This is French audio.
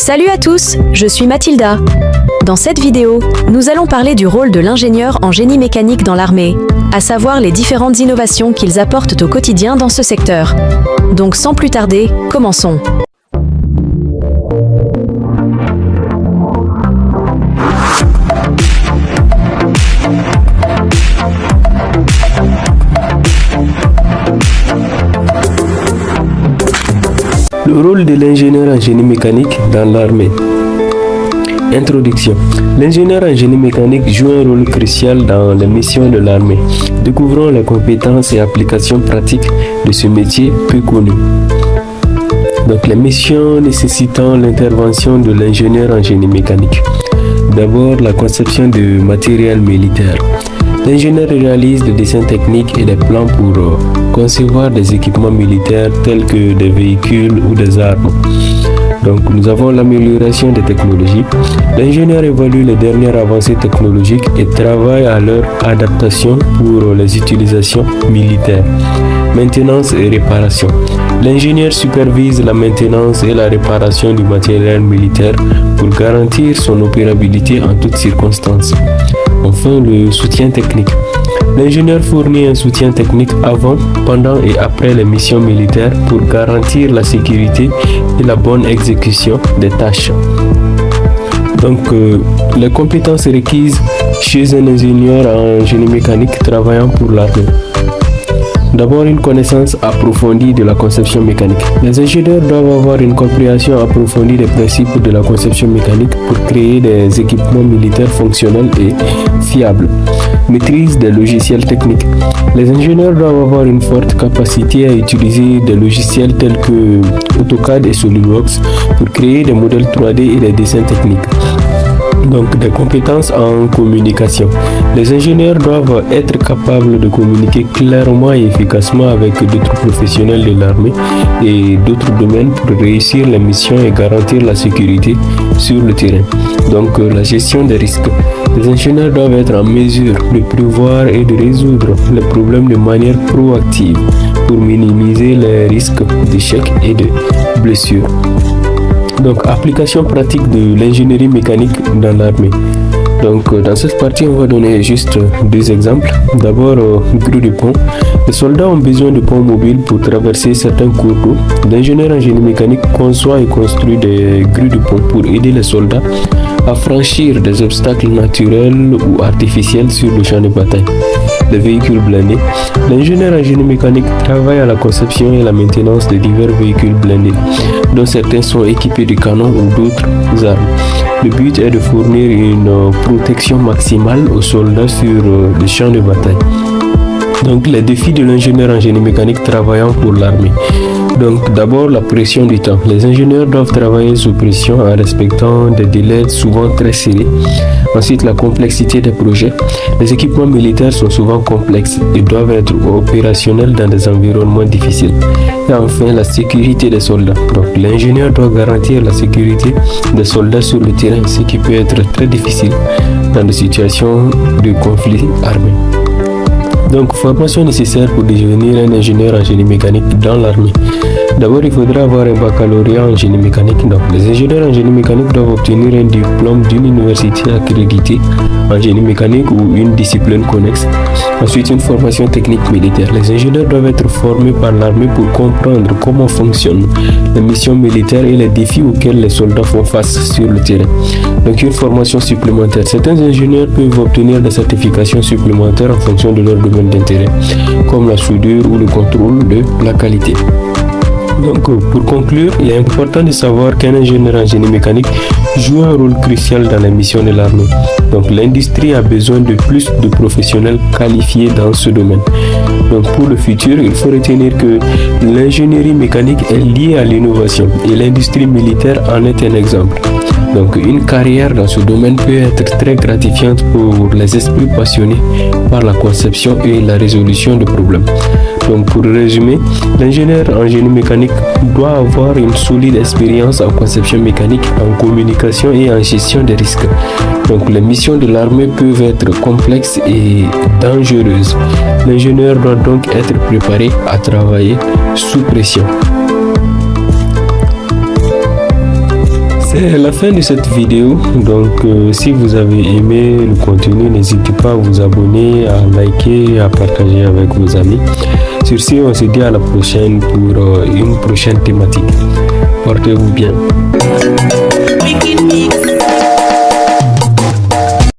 Salut à tous, je suis Mathilda. Dans cette vidéo, nous allons parler du rôle de l'ingénieur en génie mécanique dans l'armée, à savoir les différentes innovations qu'ils apportent au quotidien dans ce secteur. Donc sans plus tarder, commençons. Le rôle de l'ingénieur en génie mécanique dans l'armée. Introduction. L'ingénieur en génie mécanique joue un rôle crucial dans les missions de l'armée. Découvrons les compétences et applications pratiques de ce métier peu connu. Donc, les missions nécessitant l'intervention de l'ingénieur en génie mécanique. D'abord, la conception de matériel militaire. L'ingénieur réalise des dessins techniques et des plans pour concevoir des équipements militaires tels que des véhicules ou des armes. Donc, nous avons l'amélioration des technologies. L'ingénieur évalue les dernières avancées technologiques et travaille à leur adaptation pour les utilisations militaires. Maintenance et réparation. L'ingénieur supervise la maintenance et la réparation du matériel militaire pour garantir son opérabilité en toutes circonstances. Enfin, le soutien technique. L'ingénieur fournit un soutien technique avant, pendant et après les missions militaires pour garantir la sécurité et la bonne exécution des tâches. Donc, les compétences requises chez un ingénieur en génie mécanique travaillant pour l'armée. D'abord, une connaissance approfondie de la conception mécanique. Les ingénieurs doivent avoir une compréhension approfondie des principes de la conception mécanique pour créer des équipements militaires fonctionnels et fiables. Maîtrise des logiciels techniques. Les ingénieurs doivent avoir une forte capacité à utiliser des logiciels tels que AutoCAD et SolidWorks pour créer des modèles 3D et des dessins techniques. Donc, des compétences en communication. Les ingénieurs doivent être capables de communiquer clairement et efficacement avec d'autres professionnels de l'armée et d'autres domaines pour réussir la mission et garantir la sécurité sur le terrain. Donc, la gestion des risques. Les ingénieurs doivent être en mesure de prévoir et de résoudre les problèmes de manière proactive pour minimiser les risques d'échec et de blessures. Donc, application pratique de l'ingénierie mécanique dans l'armée. Donc, dans cette partie, on va donner juste deux exemples. D'abord, grue de pont. Les soldats ont besoin de ponts mobiles pour traverser certains cours d'eau. L'ingénieur en génie mécanique conçoit et construit des grues de pont pour aider les soldats à franchir des obstacles naturels ou artificiels sur le champ de bataille. Les véhicules blindés. L'ingénieur en génie mécanique travaille à la conception et la maintenance de divers véhicules blindés, dont certains sont équipés de canons ou d'autres armes. Le but est de fournir une protection maximale aux soldats sur le champ de bataille. Donc, les défis de l'ingénieur en génie mécanique travaillant pour l'armée. Donc, d'abord, la pression du temps. Les ingénieurs doivent travailler sous pression en respectant des délais souvent très serrés. Ensuite, la complexité des projets. Les équipements militaires sont souvent complexes et doivent être opérationnels dans des environnements difficiles. Et enfin, la sécurité des soldats. Donc, l'ingénieur doit garantir la sécurité des soldats sur le terrain, ce qui peut être très difficile dans des situations de conflit armé. Donc, formation nécessaire pour devenir un ingénieur en génie mécanique dans l'armée. D'abord, il faudra avoir un baccalauréat en génie mécanique. Donc, les ingénieurs en génie mécanique doivent obtenir un diplôme d'une université accréditée en génie mécanique ou une discipline connexe. Ensuite, une formation technique militaire. Les ingénieurs doivent être formés par l'armée pour comprendre comment fonctionnent les missions militaires et les défis auxquels les soldats font face sur le terrain. Donc, une formation supplémentaire. Certains ingénieurs peuvent obtenir des certifications supplémentaires en fonction de leur domaine d'intérêt, comme la soudure ou le contrôle de la qualité. Donc, pour conclure, il est important de savoir qu'un ingénieur en génie mécanique joue un rôle crucial dans la mission de l'armée. Donc, l'industrie a besoin de plus de professionnels qualifiés dans ce domaine. Donc, pour le futur, il faut retenir que l'ingénierie mécanique est liée à l'innovation et l'industrie militaire en est un exemple. Donc, une carrière dans ce domaine peut être très gratifiante pour les esprits passionnés par la conception et la résolution de problèmes. Donc, pour résumer, l'ingénieur en génie mécanique doit avoir une solide expérience en conception mécanique, en communication et en gestion des risques. Donc, les missions de l'armée peuvent être complexes et dangereuses. L'ingénieur doit donc être préparé à travailler sous pression. C'est la fin de cette vidéo. Donc si vous avez aimé le contenu, n'hésitez pas à vous abonner, à liker, à partager avec vos amis. Sur ce, on se dit à la prochaine pour une prochaine thématique. Portez-vous bien.